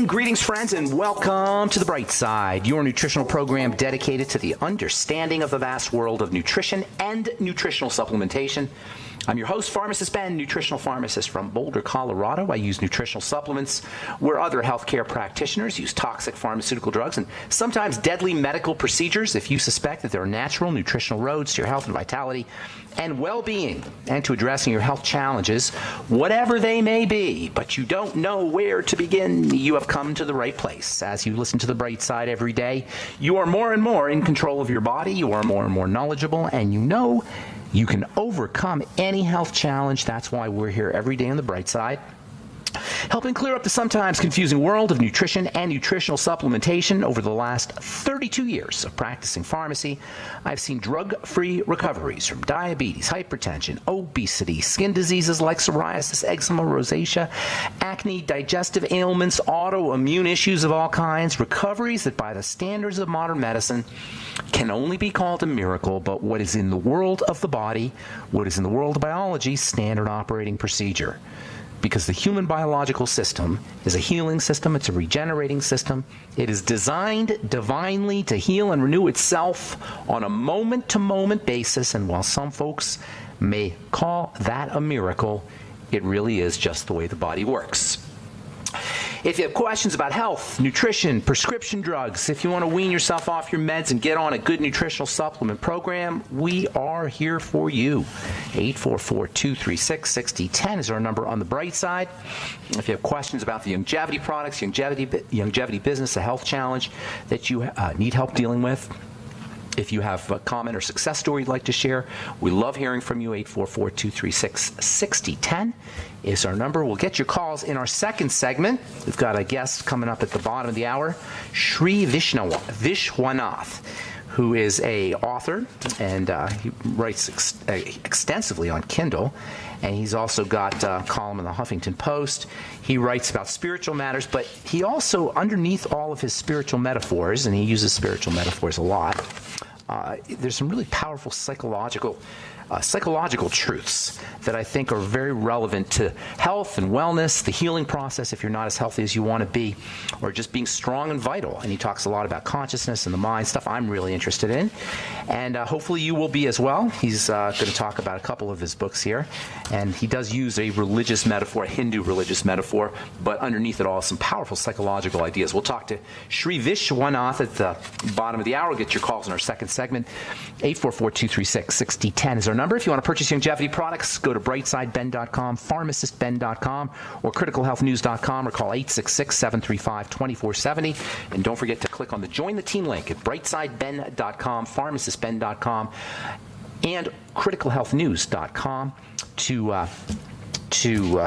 Greetings, friends, and welcome to The Bright Side, your nutritional program dedicated to the understanding of the vast world of nutrition and nutritional supplementation. I'm your host, Pharmacist Ben, nutritional pharmacist from Boulder, Colorado. I use nutritional supplements where other healthcare practitioners use toxic pharmaceutical drugs and sometimes deadly medical procedures if you suspect that there are natural nutritional roads to your health and vitality and well-being and to addressing your health challenges, whatever they may be, but you don't know where to begin, you have come to the right place. As you listen to The Bright Side every day, you are more and more in control of your body, you are more and more knowledgeable, and you know you can overcome any health challenge. That's why we're here every day on The Bright Side, helping clear up the sometimes confusing world of nutrition and nutritional supplementation. Over the last 32 years of practicing pharmacy, I've seen drug-free recoveries from diabetes, hypertension, obesity, skin diseases like psoriasis, eczema, rosacea, acne, digestive ailments, autoimmune issues of all kinds, recoveries that by the standards of modern medicine can only be called a miracle, but what is in the world of the body, what is in the world of biology, standard operating procedure. Because the human biological system is a healing system, it's a regenerating system. It is designed divinely to heal and renew itself on a moment-to-moment basis, and while some folks may call that a miracle, it really is just the way the body works. If you have questions about health, nutrition, prescription drugs, if you want to wean yourself off your meds and get on a good nutritional supplement program, we are here for you. 844-236-6010 is our number on The Bright Side. If you have questions about the longevity products, longevity business, a health challenge that you need help dealing with, if you have a comment or success story you'd like to share, we love hearing from you. 844-236-6010 is our number. We'll get your calls in our second segment. We've got a guest coming up at the bottom of the hour, Sri Vishwanath, who is a author, and he writes extensively on Kindle, and he's also got a column in the Huffington Post. He writes about spiritual matters, but he also, underneath all of his spiritual metaphors, and he uses spiritual metaphors a lot, there's some really powerful psychological truths that I think are very relevant to health and wellness, the healing process if you're not as healthy as you want to be, or just being strong and vital. And he talks a lot about consciousness and the mind, stuff I'm really interested in. And hopefully you will be as well. He's going to talk about a couple of his books here. And he does use a religious metaphor, a Hindu religious metaphor, but underneath it all, some powerful psychological ideas. We'll talk to Sri Vishwanath at the bottom of the hour. We'll get your calls in our second segment. 844-236-6010 is our number. If you want to purchase longevity products, go to brightsideben.com, pharmacistben.com, or criticalhealthnews.com, or call 866-735-2470. And don't forget to click on the Join the Team link at brightsideben.com, pharmacistben.com, and criticalhealthnews.com to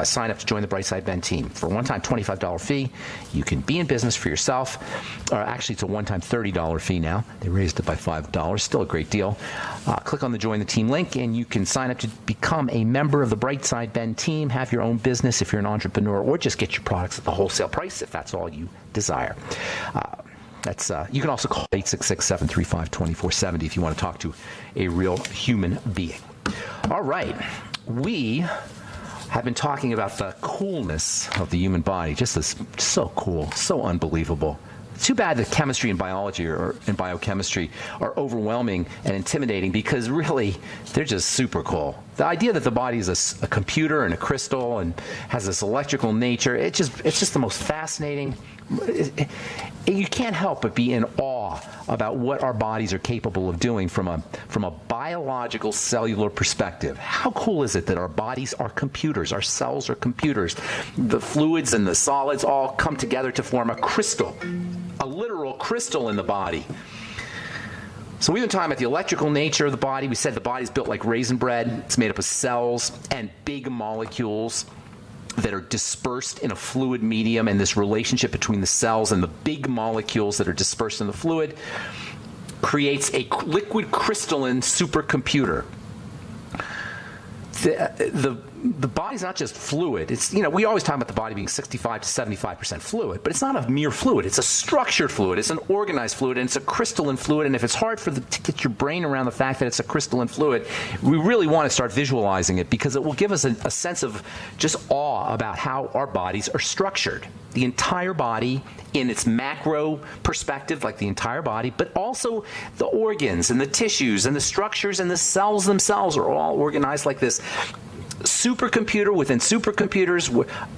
sign up to join the Brightside Ben team. For a one-time $25 fee, you can be in business for yourself. Or actually, it's a one-time $30 fee now. They raised it by $5. Still a great deal. Click on the Join the Team link, and you can sign up to become a member of the Brightside Ben team, have your own business if you're an entrepreneur, or just get your products at the wholesale price if that's all you desire. You can also call 866-735-2470 if you want to talk to a real human being. All right. We have been talking about the coolness of the human body. Just so cool, so unbelievable. Too bad that chemistry and biology and biochemistry are overwhelming and intimidating, because really they're just super cool. The idea that the body is a computer and a crystal and has this electrical nature, it's just the most fascinating. You can't help but be in awe about what our bodies are capable of doing from a biological cellular perspective. How cool is it that our bodies are computers, our cells are computers, the fluids and the solids all come together to form a crystal, a literal crystal in the body. So we've been talking about the electrical nature of the body. We said the body's built like raisin bread. It's made up of cells and big molecules that are dispersed in a fluid medium, and this relationship between the cells and the big molecules that are dispersed in the fluid creates a liquid crystalline supercomputer. The the body's not just fluid. It's, we always talk about the body being 65 to 75% fluid, but it's not a mere fluid. It's a structured fluid. It's an organized fluid, and it's a crystalline fluid. And if it's hard to get your brain around the fact that it's a crystalline fluid, we really want to start visualizing it, because it will give us a sense of just awe about how our bodies are structured. The entire body in its macro perspective, like the entire body, but also the organs and the tissues and the structures and the cells themselves are all organized like this. Supercomputer within supercomputers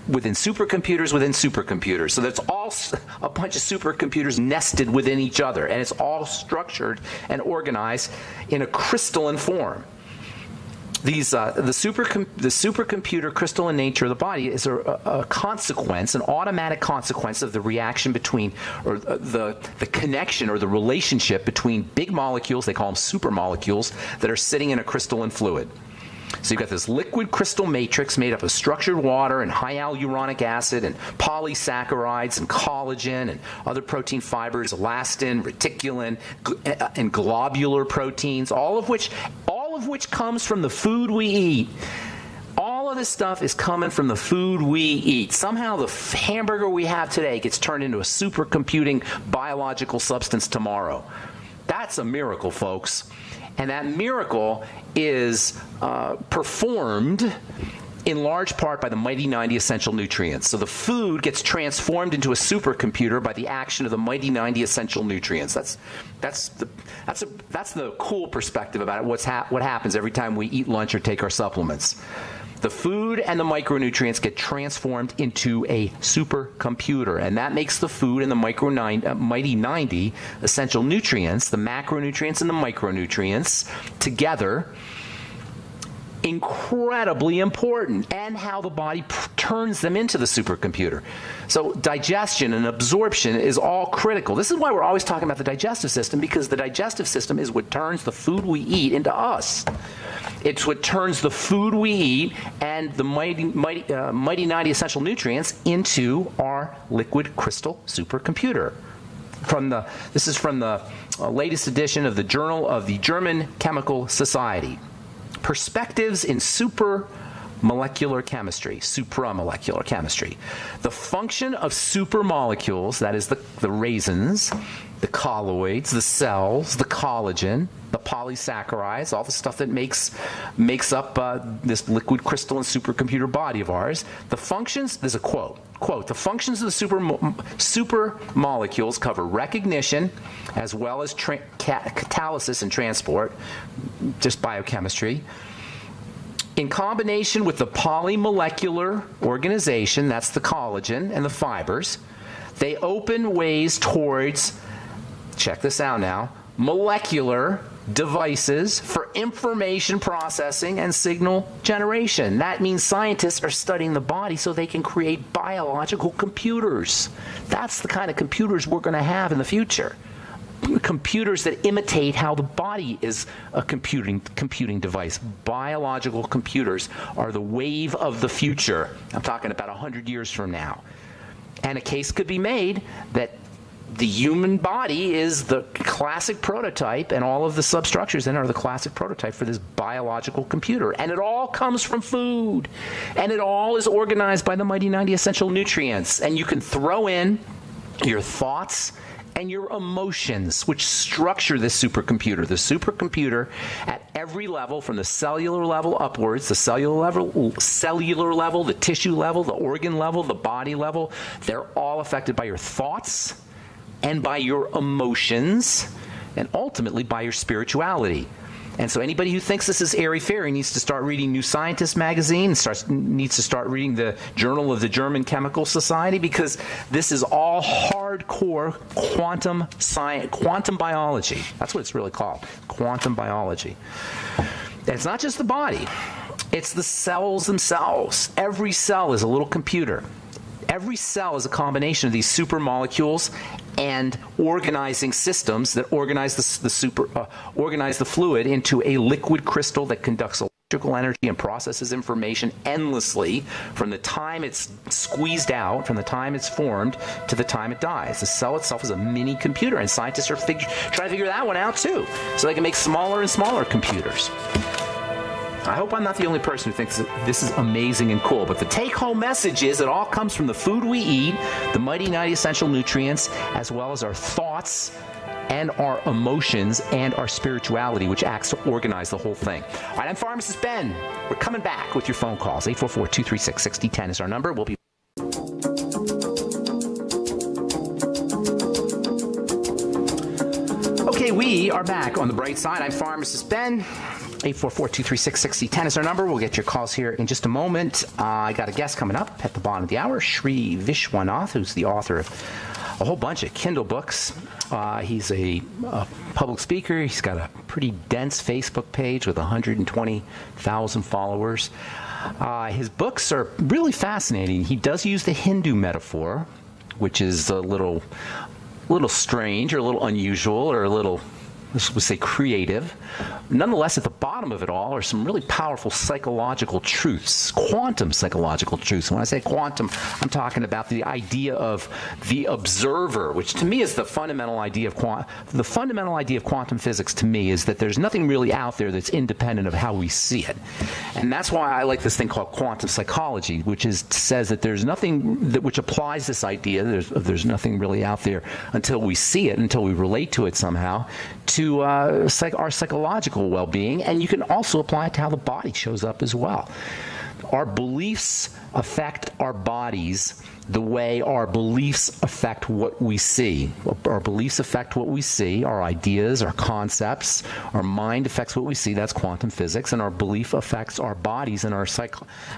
within supercomputers within supercomputers. So that's all a bunch of supercomputers nested within each other, and it's all structured and organized in a crystalline form. These the supercomputer crystalline nature of the body is a consequence, an automatic consequence of the reaction between, or the connection or the relationship between big molecules, they call them supermolecules, that are sitting in a crystalline fluid. So you've got this liquid crystal matrix made up of structured water and high hyaluronic acid and polysaccharides and collagen and other protein fibers, elastin, reticulin, and globular proteins, all of which comes from the food we eat. All of this stuff is coming from the food we eat. Somehow the hamburger we have today gets turned into a supercomputing biological substance tomorrow. That's a miracle, folks. And that miracle is performed in large part by the mighty 90 essential nutrients. So the food gets transformed into a supercomputer by the action of the mighty 90 essential nutrients. That's the cool perspective about it. What happens every time we eat lunch or take our supplements? The food and the micronutrients get transformed into a supercomputer, and that makes the food and the mighty 90 essential nutrients, the macronutrients and the micronutrients, together incredibly important, and how the body turns them into the supercomputer. So digestion and absorption is all critical. This is why we're always talking about the digestive system, because the digestive system is what turns the food we eat into us. It's what turns the food we eat and the mighty 90 essential nutrients into our liquid crystal supercomputer. This is from the latest edition of the Journal of the German Chemical Society. Perspectives in supramolecular chemistry. The function of supermolecules, that is the raisins, the colloids, the cells, the collagen, the polysaccharides, all the stuff that makes up this liquid crystalline supercomputer body of ours. The functions, there's a quote, the functions of the supermolecules cover recognition as well as catalysis and transport, just biochemistry. In combination with the polymolecular organization, that's the collagen and the fibers, they open ways towards, check this out now, molecular devices for information processing and signal generation. That means scientists are studying the body so they can create biological computers. That's the kind of computers we're going to have in the future. Computers that imitate how the body is a computing device. Biological computers are the wave of the future. I'm talking about 100 years from now. And a case could be made that the human body is the classic prototype, and all of the substructures in are the classic prototype for this biological computer. And it all comes from food. And it all is organized by the mighty 90 essential nutrients. And you can throw in your thoughts and your emotions, which structure this supercomputer. The supercomputer at every level, from the cellular level upwards, the cellular level, the tissue level, the organ level, the body level, they're all affected by your thoughts and by your emotions, and ultimately by your spirituality. And so anybody who thinks this is airy-fairy needs to start reading New Scientist magazine, needs to start reading the Journal of the German Chemical Society, because this is all hardcore quantum science, quantum biology. That's what it's really called, quantum biology. And it's not just the body. It's the cells themselves. Every cell is a little computer. Every cell is a combination of these supermolecules and organizing systems that organize the fluid into a liquid crystal that conducts electrical energy and processes information endlessly from the time it's squeezed out, from the time it's formed, to the time it dies. The cell itself is a mini computer, and scientists are trying to figure that one out too, so they can make smaller and smaller computers. I hope I'm not the only person who thinks that this is amazing and cool, but the take-home message is it all comes from the food we eat, the mighty 90 essential nutrients, as well as our thoughts and our emotions and our spirituality, which acts to organize the whole thing. All right, I'm Pharmacist Ben. We're coming back with your phone calls. 844-236-6010 is our number. We'll be... Okay, we are back on the bright side. I'm Pharmacist Ben. 844-236-6010 is our number. We'll get your calls here in just a moment. I got a guest coming up at the bottom of the hour, Sri Vishwanath, who's the author of a whole bunch of Kindle books. He's a public speaker. He's got a pretty dense Facebook page with 120,000 followers. His books are really fascinating. He does use the Hindu metaphor, which is a little strange or a little unusual or a little, let's say, creative. Nonetheless, at the bottom of it all are some really powerful psychological truths, quantum psychological truths. When I say quantum, I'm talking about the idea of the observer, which to me is the fundamental idea of quantum physics. To me, is that there's nothing really out there that's independent of how we see it, and that's why I like this thing called quantum psychology, which says that there's nothing which applies this idea. There's nothing really out there until we see it, until we relate to it somehow, to our psychological well-being, and you can also apply it to how the body shows up as well. Our beliefs affect our bodies the way our beliefs affect what we see. Our beliefs affect what we see, our ideas, our concepts. Our mind affects what we see. That's quantum physics. And our belief affects our bodies and our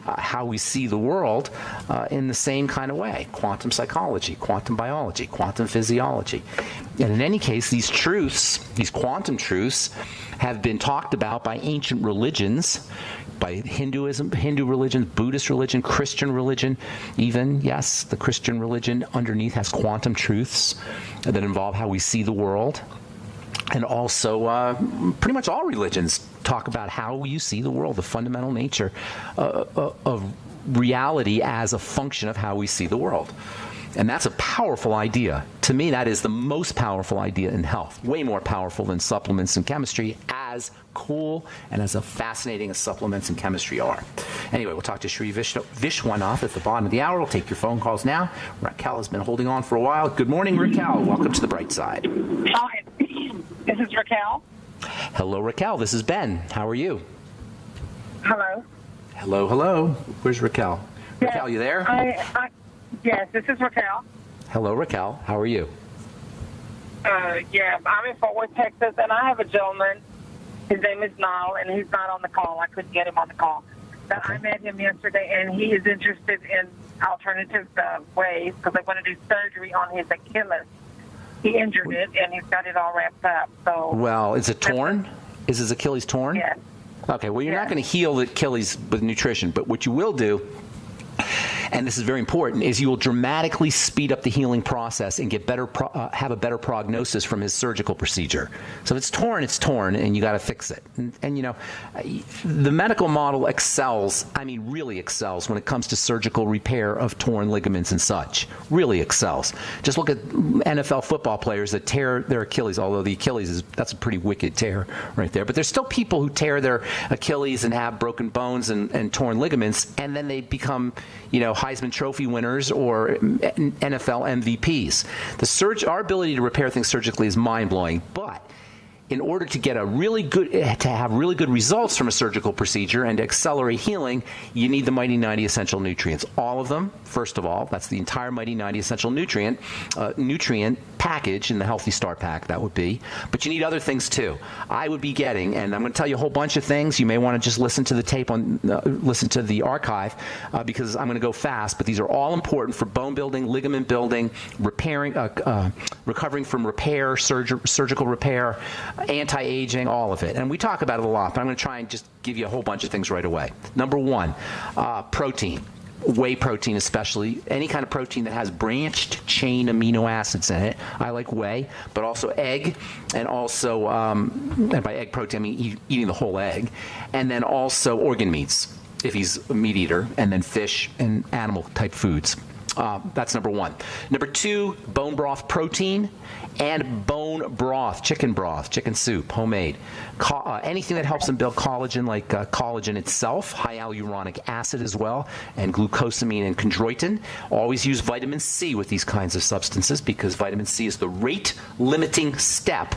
how we see the world in the same kind of way. Quantum psychology, quantum biology, quantum physiology. And in any case, these truths, these quantum truths, have been talked about by ancient religions, by Hindu religion, Buddhist religion, Christian religion, even, yes, the Christian religion underneath has quantum truths that involve how we see the world. And also, pretty much all religions talk about how you see the world, the fundamental nature of reality as a function of how we see the world. And that's a powerful idea. To me, that is the most powerful idea in health. Way more powerful than supplements and chemistry, as cool and as fascinating as supplements and chemistry are. Anyway, we'll talk to Sri Vishwanath at the bottom of the hour. We'll take your phone calls now. Raquel has been holding on for a while. Good morning, Raquel. Welcome to the bright side. Hi, this is Raquel. Hello, Raquel. This is Ben. How are you? Hello. Hello, hello. Where's Raquel? Yes, Raquel, you there? Yes, this is Raquel. Hello, Raquel. How are you? Yeah, I'm in Fort Worth, Texas, and I have a gentleman. His name is Niall, and he's not on the call. I couldn't get him on the call. But okay. I met him yesterday, and he is interested in alternative ways because they want to do surgery on his Achilles. He injured it, and he's got it all wrapped up. So, well, is it torn? Is his Achilles torn? Yes. Okay, well, you're not going to heal the Achilles with nutrition, but what you will do, and this is very important, is you will dramatically speed up the healing process and get better, have a better prognosis from his surgical procedure. So if it's torn, and you got to fix it. And you know, the medical model excels, I mean really excels when it comes to surgical repair of torn ligaments and such. Really excels. Just look at NFL football players that tear their Achilles, although the Achilles that's a pretty wicked tear right there. But there's still people who tear their Achilles and have broken bones and torn ligaments, and then they become, you know, Heisman Trophy winners or NFL MVPs. Our ability to repair things surgically is mind-blowing, but in order to get to have really good results from a surgical procedure and to accelerate healing, you need the Mighty 90 essential nutrients. All of them, first of all. That's the entire Mighty 90 essential nutrient package in the Healthy Start Pack, that would be. But you need other things too. I would be getting, and I'm going to tell you a whole bunch of things. You may want to just listen to the tape listen to the archive because I'm going to go fast, but these are all important for bone building, ligament building, repairing, recovering from repair, surgical repair, anti-aging, all of it. And we talk about it a lot, but I'm going to try and just give you a whole bunch of things right away. Number one, protein. Whey protein especially. Any kind of protein that has branched chain amino acids in it. I like whey, but also egg, and also, and by egg protein I mean eating the whole egg, and then also organ meats, if he's a meat eater, and then fish and animal type foods. That's number one. Number two, bone broth protein and bone broth, chicken soup, homemade. Anything that helps them build collagen, like collagen itself, high hyaluronic acid as well, and glucosamine and chondroitin. Always use vitamin C with these kinds of substances because vitamin C is the rate-limiting step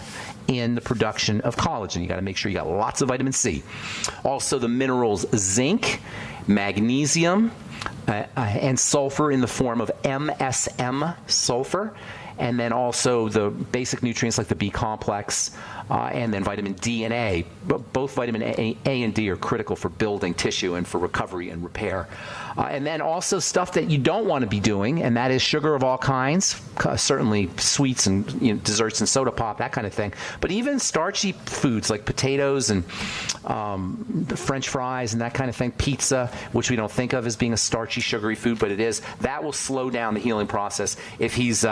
in the production of collagen. You got to make sure you got lots of vitamin C. Also, the minerals zinc, magnesium, and sulfur in the form of MSM sulfur, and then also the basic nutrients like the B complex, and then vitamin D and A. Both vitamin A and D are critical for building tissue and for recovery and repair. And then also stuff that you don't want to be doing, and that is sugar of all kinds, certainly sweets and desserts and soda pop, that kind of thing. But even starchy foods like potatoes and French fries and that kind of thing, pizza, which we don't think of as being a starchy, sugary food, but it is, that will slow down the healing process. If he's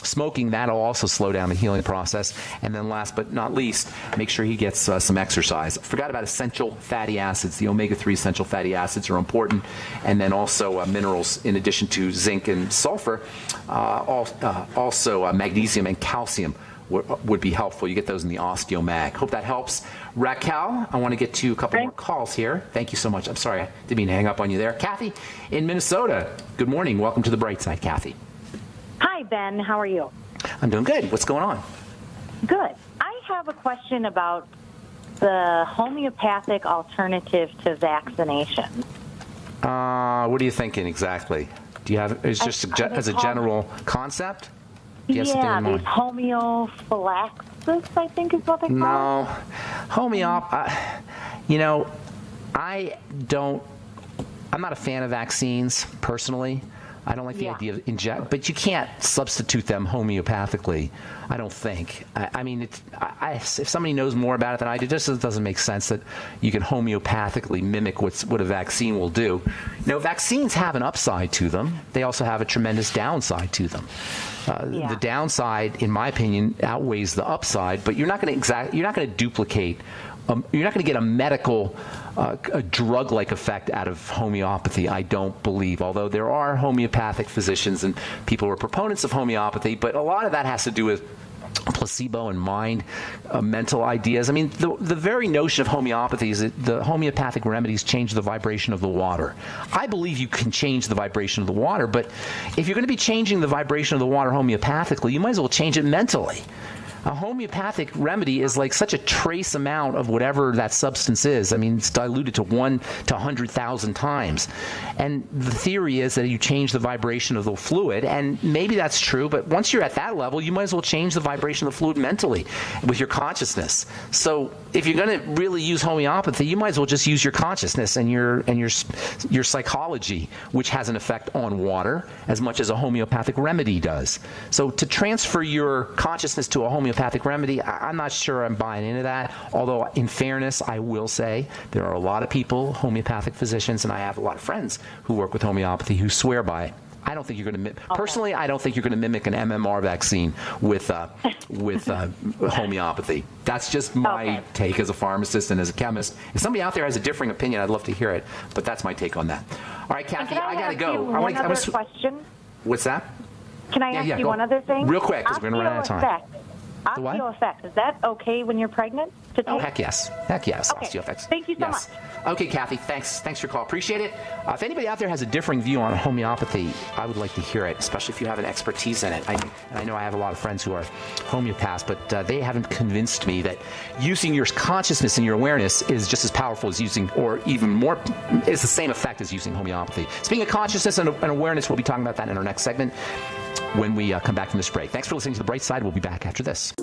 smoking, that'll also slow down the healing process. And then last but not least, make sure he gets some exercise. Forgot about essential fatty acids. The omega-3 essential fatty acids are important. And then also minerals, in addition to zinc and sulfur, also magnesium and calcium would be helpful. You get those in the OsteoMag. Hope that helps. Raquel, I want to get to a couple more calls here. Thank you so much. I'm sorry, I didn't mean to hang up on you there. Kathy in Minnesota, good morning. Welcome to the Bright Side, Kathy. Hi, Ben. How are you? I'm doing good. What's going on? Good. I have a question about the homeopathic alternative to vaccination. What are you thinking exactly? Do you have, it's just as a general concept? Yeah, these homeophylaxis, I think is what they call it. No. I'm not a fan of vaccines, personally. I don't like the idea of inject, but you can't substitute them homeopathically, I don't think. I mean, if somebody knows more about it than I do, it just doesn't make sense that you can homeopathically mimic what a vaccine will do. Vaccines have an upside to them. They also have a tremendous downside to them. The downside, in my opinion, outweighs the upside, but you're not going to duplicate. You're not going to get a medical, a drug-like effect out of homeopathy, I don't believe, although there are homeopathic physicians and people who are proponents of homeopathy, but a lot of that has to do with placebo and mental ideas. I mean, the very notion of homeopathy is that the homeopathic remedies change the vibration of the water. I believe you can change the vibration of the water, but if you're going to be changing the vibration of the water homeopathically, you might as well change it mentally. A homeopathic remedy is like such a trace amount of whatever that substance is. I mean, it's diluted to 1 to 100,000 times. And the theory is that you change the vibration of the fluid, and maybe that's true, but once you're at that level, you might as well change the vibration of the fluid mentally with your consciousness. So if you're going to really use homeopathy, you might as well just use your consciousness and your psychology, which has an effect on water as much as a homeopathic remedy does. So to transfer your consciousness to a homeopathic remedy, I'm not sure I'm buying into that. Although, in fairness, I will say there are a lot of people, homeopathic physicians, and I have a lot of friends who work with homeopathy who swear by it. I don't think you're going to personally. I don't think you're going to mimic an MMR vaccine with homeopathy. That's just my take as a pharmacist and as a chemist. If somebody out there has a differing opinion, I'd love to hear it. But that's my take on that. All right, Kathy, I got to go. One other question. What's that? Can I ask you one other thing? Real quick, because we're going to run out of time. Osteoeffects, is that okay when you're pregnant to take? Oh, heck yes. Heck yes, okay. Osteoeffects. Thank you so much. Okay, Kathy, thanks for your call. Appreciate it. If anybody out there has a differing view on homeopathy, I would like to hear it, especially if you have an expertise in it. I know I have a lot of friends who are homeopaths, but they haven't convinced me that using your consciousness and your awareness is just as powerful as using, or even more, is the same effect as using homeopathy. Speaking of consciousness and awareness, we'll be talking about that in our next segment when we come back from this break. Thanks for listening to The Bright Side. We'll be back after this.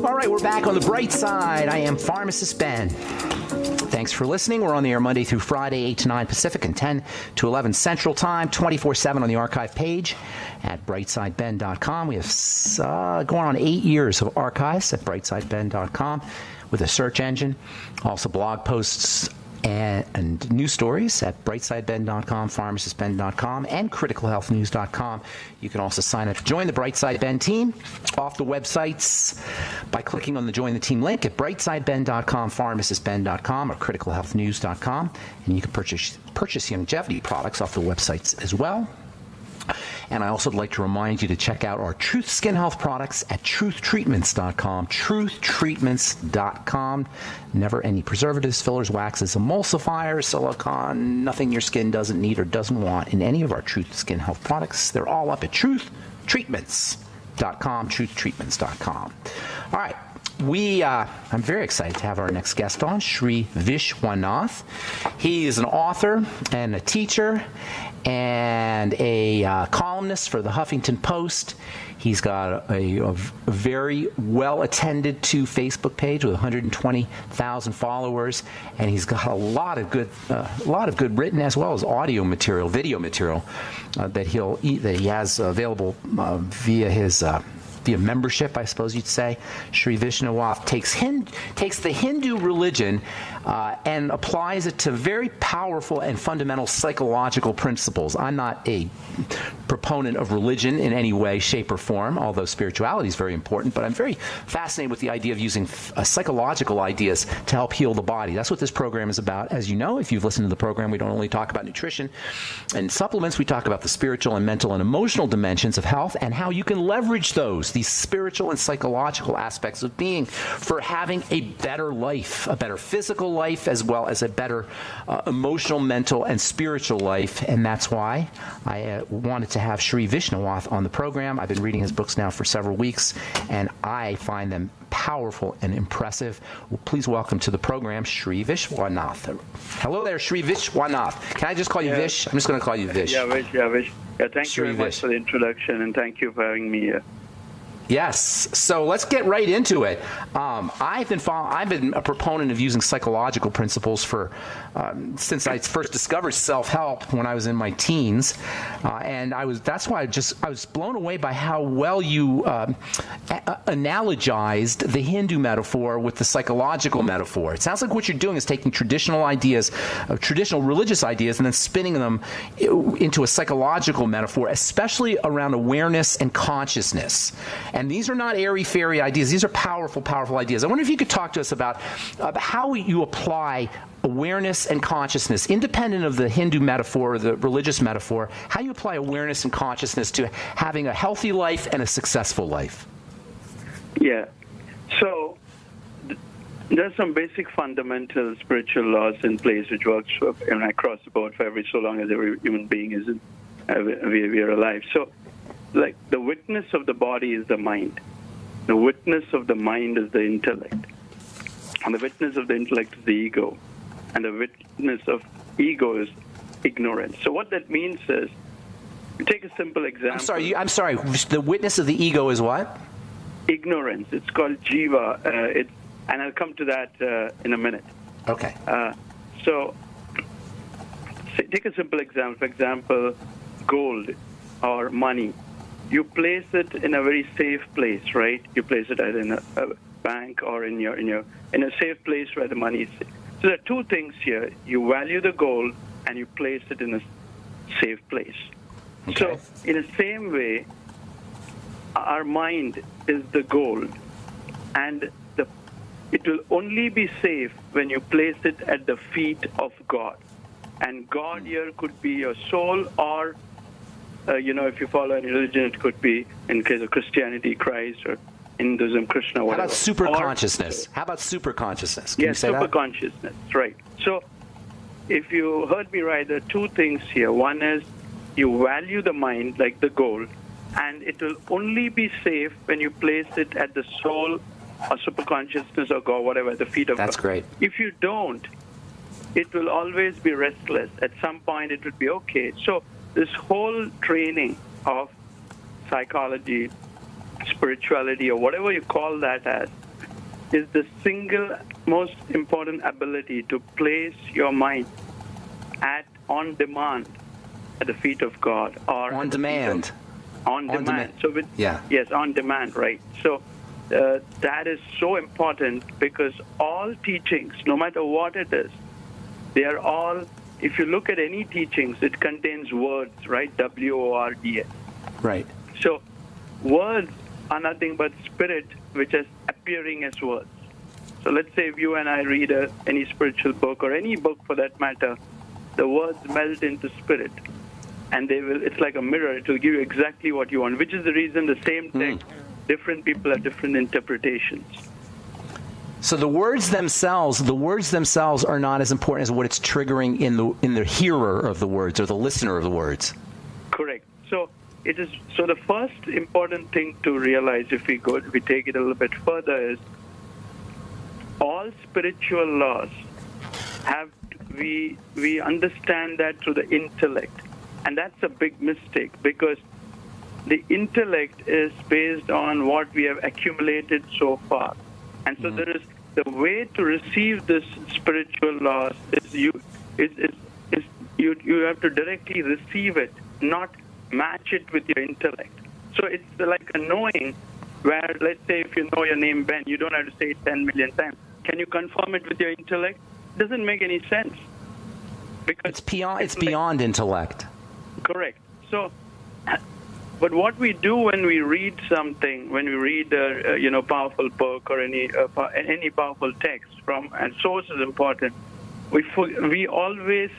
All right, we're back on The Bright Side. I am Pharmacist Ben. Thanks for listening. We're on the air Monday through Friday, 8 to 9 Pacific and 10 to 11 Central Time, 24/7 on the archive page at brightsideben.com. We have going on 8 years of archives at brightsideben.com with a search engine. Also blog posts and news stories at brightsideben.com, pharmacistben.com, and criticalhealthnews.com. You can also sign up to join the Brightside Ben team off the websites by clicking on the Join the Team link at brightsideben.com, pharmacistben.com, or criticalhealthnews.com. And you can purchase longevity products off the websites as well. And I also would like to remind you to check out our Truth Skin Health products at truthtreatments.com, truthtreatments.com. Never any preservatives, fillers, waxes, emulsifiers, silicone, nothing your skin doesn't need or doesn't want in any of our Truth Skin Health products. They're all up at truthtreatments.com, truthtreatments.com. All right. I'm very excited to have our next guest on, Sri Vishwanath. He is an author and a teacher and a columnist for the Huffington Post. He's got a very well-attended to Facebook page with 120,000 followers, and he's got a lot of good written as well as audio material, video material that he has available via his. Via membership, I suppose you'd say. Sri Vishwanath takes the Hindu religion and applies it to very powerful and fundamental psychological principles. I'm not a proponent of religion in any way, shape, or form, although spirituality is very important, but I'm very fascinated with the idea of using psychological ideas to help heal the body. That's what this program is about. As you know, if you've listened to the program, we don't only talk about nutrition and supplements, we talk about the spiritual and mental and emotional dimensions of health and how you can leverage these spiritual and psychological aspects of being for having a better life, a better physical life, as well as a better emotional, mental, and spiritual life. And that's why I wanted to have Sri Vishwanath on the program. I've been reading his books now for several weeks, and I find them powerful and impressive. Well, please welcome to the program, Sri Vishwanath. Hello there, Sri Vishwanath. Can I just call you Vish? I'm just going to call you Vish. Yeah, Vish. Yeah, thank you very much for the introduction, and thank you for having me here. Yes. So let's get right into it. I've been a proponent of using psychological principles since I first discovered self-help when I was in my teens, and that's why I was blown away by how well you analogized the Hindu metaphor with the psychological metaphor. It sounds like what you're doing is taking traditional ideas, traditional religious ideas, and then spinning them into a psychological metaphor, especially around awareness and consciousness. And these are not airy-fairy ideas. These are powerful, powerful ideas. I wonder if you could talk to us about how you apply awareness and consciousness, independent of the Hindu metaphor or the religious metaphor, how you apply awareness and consciousness to having a healthy life and a successful life. Yeah. So there's some basic fundamental spiritual laws in place which works across the board for so long as every human being is we are alive. So like the witness of the body is the mind. The witness of the mind is the intellect. And the witness of the intellect is the ego. And the witness of ego is ignorance. So what that means is, take a simple example. I'm sorry. The witness of the ego is what? Ignorance. It's called jiva. And I'll come to that in a minute. Okay. So take a simple example. For example, gold or money. You place it in a very safe place, right? You place it either in a bank or in a safe place where the money is safe. So there are two things here. You value the gold and you place it in a safe place. Okay. So in the same way, our mind is the gold, and it will only be safe when you place it at the feet of God. And God here could be your soul, or if you follow any religion, it could be, in case of Christianity, Christ, or Hinduism, Krishna, whatever. How about super consciousness? How about super consciousness? Can you say super that? Consciousness, right. So if you heard me right, there are two things here. One is you value the mind like the gold, and it will only be safe when you place it at the soul or super consciousness or God, whatever, at the feet of God. That's great. If you don't, it will always be restless. At some point, it will be okay. So this whole training of psychology, spirituality, or whatever you call that as, is the single most important ability to place your mind on demand at the feet of God, or on demand. On demand. So yes, on demand, right? So that is so important, because all teachings, no matter what it is, They are all, if you look at any teachings, it contains words, right? W-O-R-D-S. Right. So words are nothing but spirit, which is appearing as words. So let's say if you and I read any spiritual book or any book for that matter, the words melt into spirit. And it's like a mirror. It will give you exactly what you want, which is the reason the same text, different people have different interpretations. So the words themselves are not as important as what it's triggering in the hearer of the words or the listener of the words. Correct. So the first important thing to realize, if we take it a little bit further, is all spiritual laws we understand that through the intellect, and that's a big mistake, because the intellect is based on what we have accumulated so far, and so there is the way to receive this spiritual laws is you have to directly receive it, not match it with your intellect. So it's like a knowing, where let's say if you know your name Ben, you don't have to say it 10 million times. Can you confirm it with your intellect? It doesn't make any sense. Because it's beyond intellect. Correct. So, but what we do when we read something, when we read a powerful book or any powerful text from, and source is important, we always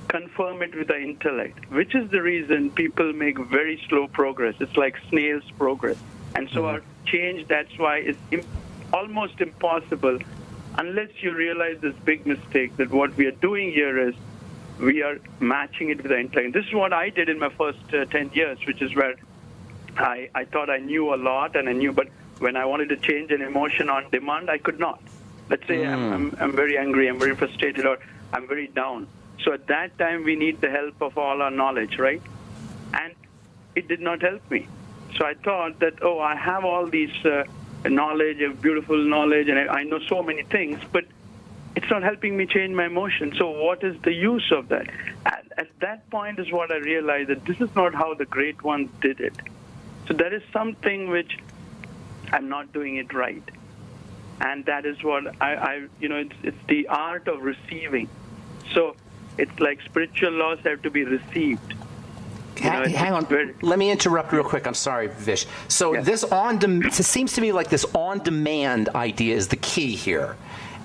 confirm it with the intellect, which is the reason people make very slow progress. It's like snail's progress. And so our change, that's why it's almost impossible unless you realize this big mistake that what we are doing here is we are matching it with the intellect. This is what I did in my first 10 years, which is where I thought I knew a lot, but when I wanted to change an emotion on demand, I could not. Let's say I'm very angry, I'm very frustrated, or I'm very down. So at that time, we need the help of all our knowledge, right? And it did not help me. So I thought that, I have all these knowledge, beautiful knowledge, and I know so many things, but it's not helping me change my emotions. So what is the use of that? At that point is what I realized, that this is not how the great ones did it. So there is something which I'm not doing it right. And that is what it's the art of receiving. So it's like spiritual laws have to be received. Hang on. Let me interrupt real quick. I'm sorry, Vish. So this it seems to me like this on-demand idea is the key here.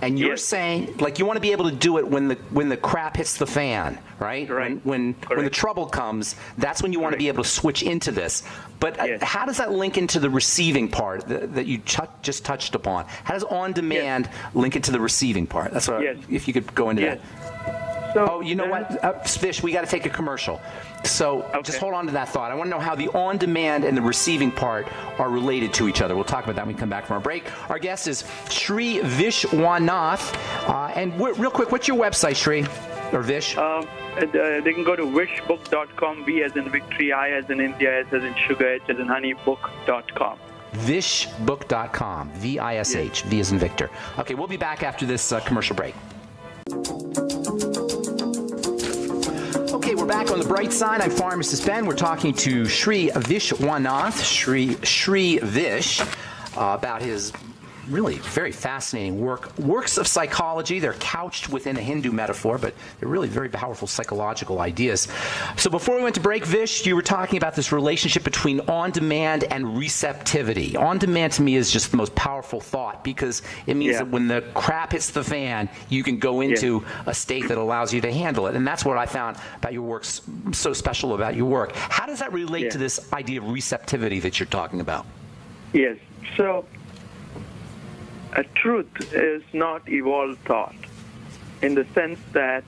And you're saying, like, you want to be able to do it when the crap hits the fan, right? Right. When the trouble comes, that's when you want to be able to switch into this. But how does that link into the receiving part that you just touched upon? How does on-demand link into the receiving part? That's what if you could go into that. So you know what, Vish, we got to take a commercial. So just hold on to that thought. I want to know how the on-demand and the receiving part are related to each other. We'll talk about that when we come back from our break. Our guest is Sri Vishwanath. And real quick, what's your website, Sri? Or Vish? They can go to wishbook.com, V as in victory, I as in India, S as in sugar, H as in honey, book.com. Vishbook.com, V-I-S-H, V as in Victor. Okay, we'll be back after this commercial break. Okay, we're back on the bright side. I'm Pharmacist Ben. We're talking to Sri Vishwanath, Sri Vish, about his really very fascinating works of psychology. They're couched within a Hindu metaphor, but they're really very powerful psychological ideas. So before we went to break, Vish, you were talking about this relationship between on-demand and receptivity. On-demand to me is just the most powerful thought, because it means that when the crap hits the fan, you can go into a state that allows you to handle it. And that's what I found about your works, so special about your work. How does that relate to this idea of receptivity that you're talking about? Yes. So a truth is not evolved thought, in the sense that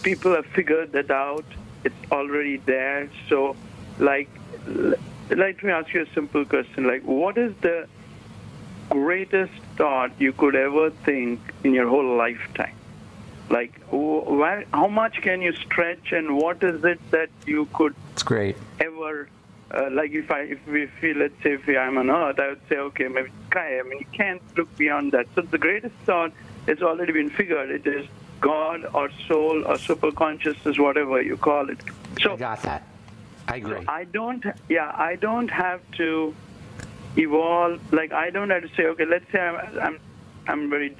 people have figured that out. It's already there. So, let me ask you a simple question. Like, what is the greatest thought you could ever think in your whole lifetime? Like, how much can you stretch, and what is it that you could ever... let's say if I'm on Earth, I would say, okay, maybe sky. I mean, you can't look beyond that. So the greatest thought has already been figured. It is God or soul or superconsciousness, whatever you call it. So I got that. I agree. So I don't have to evolve. Like, I don't have to say, okay, let's say I'm very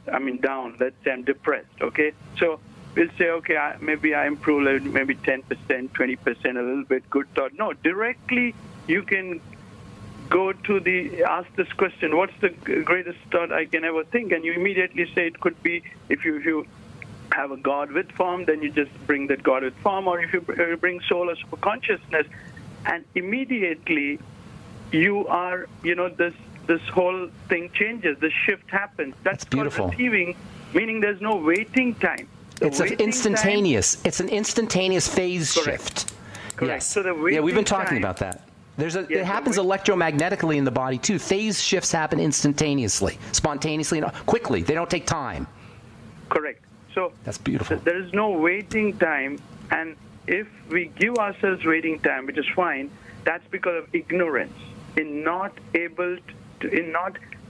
down. Let's say I'm depressed, okay? So we'll say, okay, maybe I improve maybe 10%, 20%, a little bit, good thought. No, directly you can go to ask this question, what's the greatest thought I can ever think? And you immediately say it could be, if you have a God with form, then you just bring that God with form, or if you bring soul or super consciousness, and immediately you are, this whole thing changes, the shift happens. That's beautiful. Called receiving, meaning there's no waiting time. It's an instantaneous phase shift. Correct. Yes. So we've been talking about that. It happens electromagnetically in the body too. Phase shifts happen instantaneously, spontaneously, quickly. They don't take time. Correct. So that's beautiful. There is no waiting time, and if we give ourselves waiting time, which is fine, that's because of ignorance, in not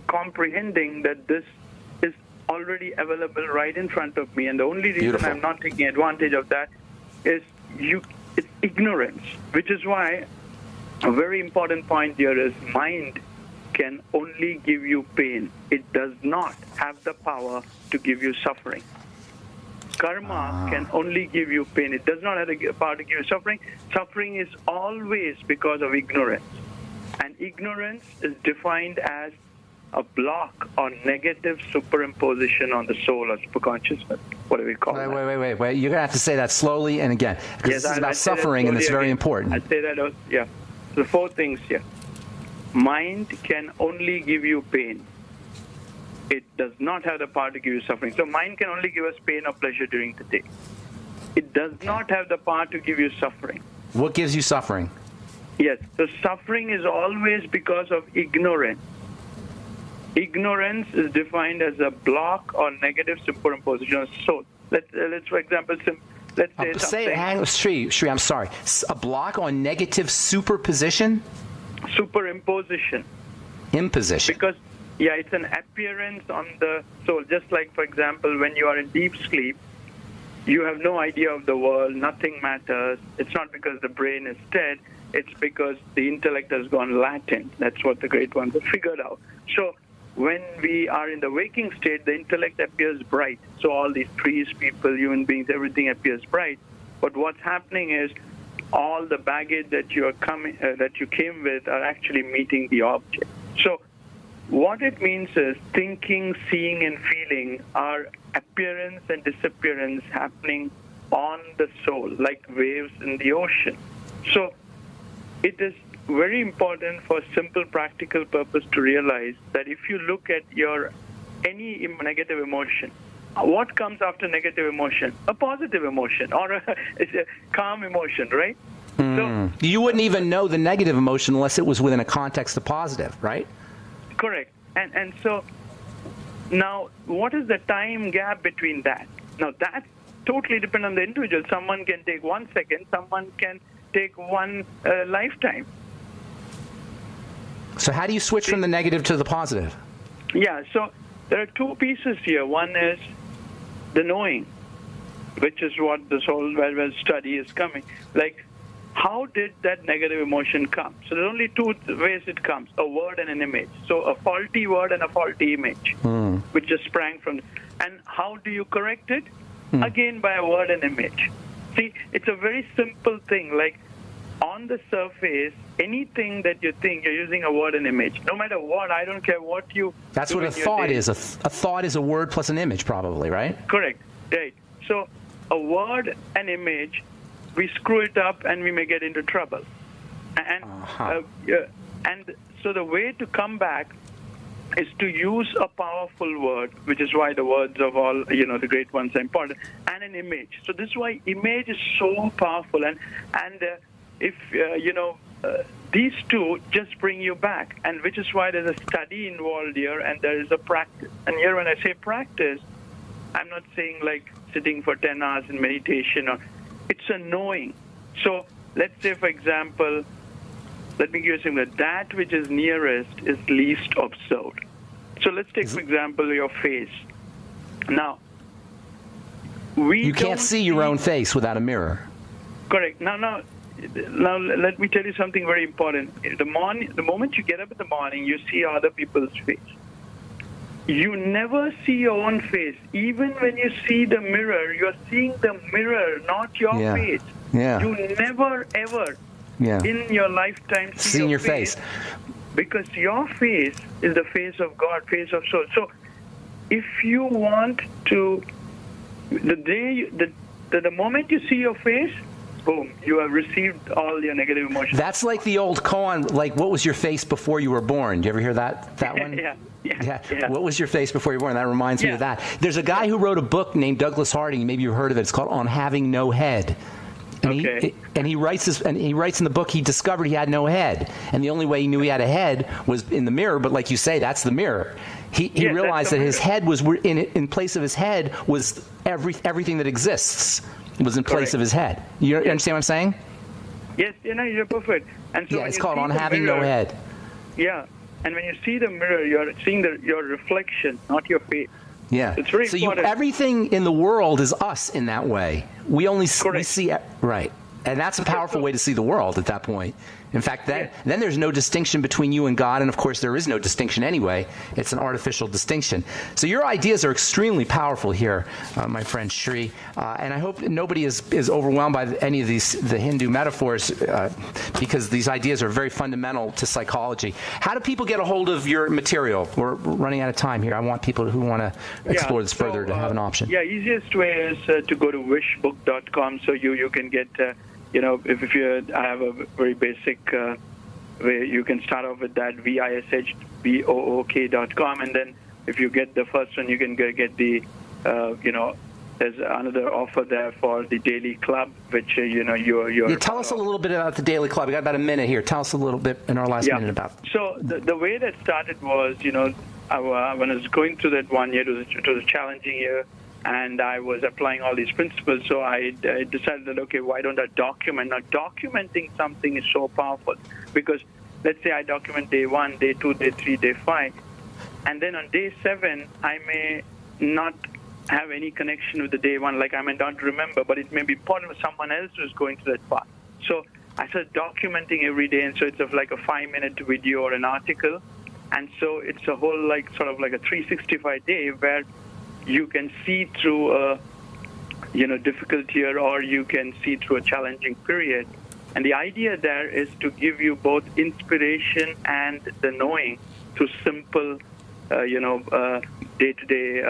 comprehending that this is already available right in front of me, and the only reason I'm not taking advantage of that is it's ignorance, which is why a very important point here is mind can only give you pain. It does not have the power to give you suffering. Karma can only give you pain. It does not have the power to give you suffering. Suffering is always because of ignorance. And ignorance is defined as a block or negative superimposition on the soul or superconsciousness, whatever we call it. Wait. You're going to have to say that slowly and again, because this is about suffering, and it's very important. I'd say that, yeah. The 4 things here. Mind can only give you pain. It does not have the power to give you suffering. So mind can only give us pain or pleasure during the day. It does not have the power to give you suffering. What gives you suffering? Yes. So suffering is always because of ignorance. Ignorance is defined as a block or negative superimposition of soul. Let's for example, let's say something. Shri, I'm sorry. A block on negative superposition? Superimposition. Imposition. Because, it's an appearance on the soul. Just like, for example, when you are in deep sleep, you have no idea of the world, nothing matters. It's not because the brain is dead, it's because the intellect has gone latent. That's what the great ones have figured out. So when we are in the waking state, the intellect appears bright. So all these trees, people, human beings, everything appears bright. But what's happening is all the baggage that you came with are actually meeting the object. So what it means is thinking, seeing, and feeling are appearance and disappearance happening on the soul, like waves in the ocean. So it is very important for simple practical purpose to realize that if you look at any negative emotion, what comes after negative emotion? A positive emotion or a calm emotion, right? So you wouldn't even know the negative emotion unless it was within a context of positive, right? Correct. And so now what is the time gap between that? Now that's totally dependent on the individual. Someone can take 1 second, someone can take one lifetime. So how do you switch from the negative to the positive? Yeah, so there are 2 pieces here. One is the knowing, which is what this whole well study is coming. Like, how did that negative emotion come? So there's only 2 ways it comes, a word and an image. So a faulty word and a faulty image, which just sprang from. And how do you correct it? Again, by a word and image. See, it's a very simple thing. Like, on the surface, anything that you think, you're using a word and image. No matter what, I don't care what you That's do what a thought is. A thought is a word plus an image, probably, right? Correct. Right. So a word and image, we screw it up and we may get into trouble. And and so the way to come back is to use a powerful word, which is why the words of all, the great ones are important, and an image. So this is why image is so powerful. And if, these 2 just bring you back, and which is why there's a study involved here and there is a practice. And here when I say practice, I'm not saying like sitting for 10 hours in meditation. It's a knowing. So let's say, for example, let me give you something. That which is nearest is least observed. So let's take, for example, your face. Now, you can't see your own face without a mirror. Correct. Now, let me tell you something very important. The moment you get up in the morning, you see other people's face. you never see your own face. Even when you see the mirror, you're seeing the mirror, not your face. Yeah. You never, ever in your lifetime see your face. Because your face is the face of God, face of soul. So if you want to, the moment you see your face, boom, you have received all your negative emotions. That's like the old koan, like, what was your face before you were born? Do you ever hear that one? Yeah. What was your face before you were born? That reminds me of that. There's a guy who wrote a book named Douglas Harding. Maybe you've heard of it. It's called On Having No Head. And he writes in the book, he discovered he had no head, and the only way he knew he had a head was in the mirror. But like you say, that's the mirror. He realized that his head was in place of his head was everything that exists was in place of his head. You understand what I'm saying? Yes, you're perfect. And so it's called On Having No Head. Yeah, and when you see the mirror, you're seeing your reflection, not your face. Yeah. It's very important. Everything in the world is us in that way. We see right. And that's a powerful way to see the world at that point. In fact, then there's no distinction between you and God, and of course there is no distinction anyway. It's an artificial distinction. So your ideas are extremely powerful here, my friend Sri, and I hope nobody is overwhelmed by any of the Hindu metaphors, because these ideas are very fundamental to psychology. How do people get a hold of your material? We're running out of time here. I want people who want to explore this further to have an option. Yeah, easiest way is to go to wishbook.com, so you can get... I have a very basic way. You can start off with that, wishbook.com, and then if you get the first one, you can get the, there's another offer there for the Daily Club, which, you're... Tell us a little bit about the Daily Club. We got about a minute here. Tell us a little bit in our last minute about it. So the way that started was, when I was going through that 1 year, it was a challenging year, and I was applying all these principles, so I decided that, okay, why don't I document? Now, documenting something is so powerful, because let's say I document day 1, day 2, day 3, day 5, and then on day 7, I may not have any connection with the day 1, like I may not remember, but it may be important for someone else who's going through that path. So I started documenting every day, and so it's like a 5-minute video or an article, and so it's a whole sort of like a 365 day where you can see through a difficult year, or you can see through a challenging period. And the idea there is to give you both inspiration and the knowing through simple, day-to-day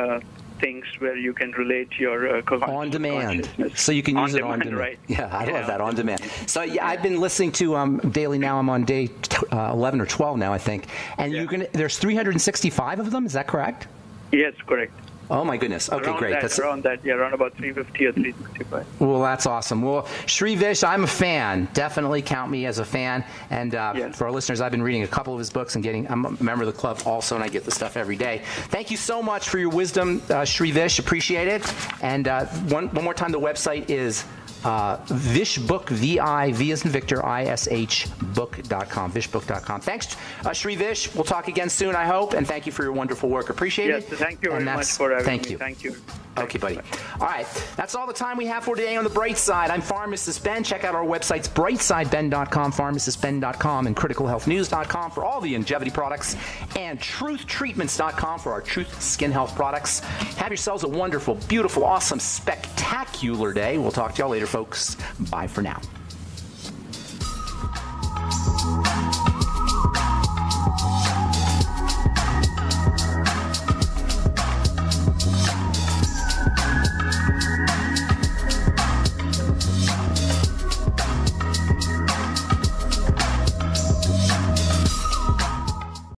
things where you can relate your on demand. So you can use it on demand. Right? Yeah, I love that, on demand. So I've been listening to Daily now. I'm on day 11 or 12 now, I think. And there's 365 of them. Is that correct? Yes, correct. Oh, my goodness. Okay, around great. Around about 350 or 365. Well, that's awesome. Well, Sri Vish, I'm a fan. Definitely count me as a fan. And for our listeners, I've been reading a couple of his books and I'm a member of the club also, and I get the stuff every day. Thank you so much for your wisdom, Sri Vish. Appreciate it. And one more time, the website is Vishbook, V as in Victor, ISH book.com, vishbook.com. Thanks, Sri Vish. We'll talk again soon, I hope, and thank you for your wonderful work. Appreciate it. Yes, thank you very much for having me. Thank you. Okay, Okay, buddy. All right, that's all the time we have for today on The Bright Side. I'm Pharmacist Ben. Check out our websites, brightsideben.com, pharmacistben.com, and criticalhealthnews.com for all the longevity products, and truthtreatments.com for our Truth Skin Health products. Have yourselves a wonderful, beautiful, awesome, spectacular day. We'll talk to y'all later, folks. Bye for now.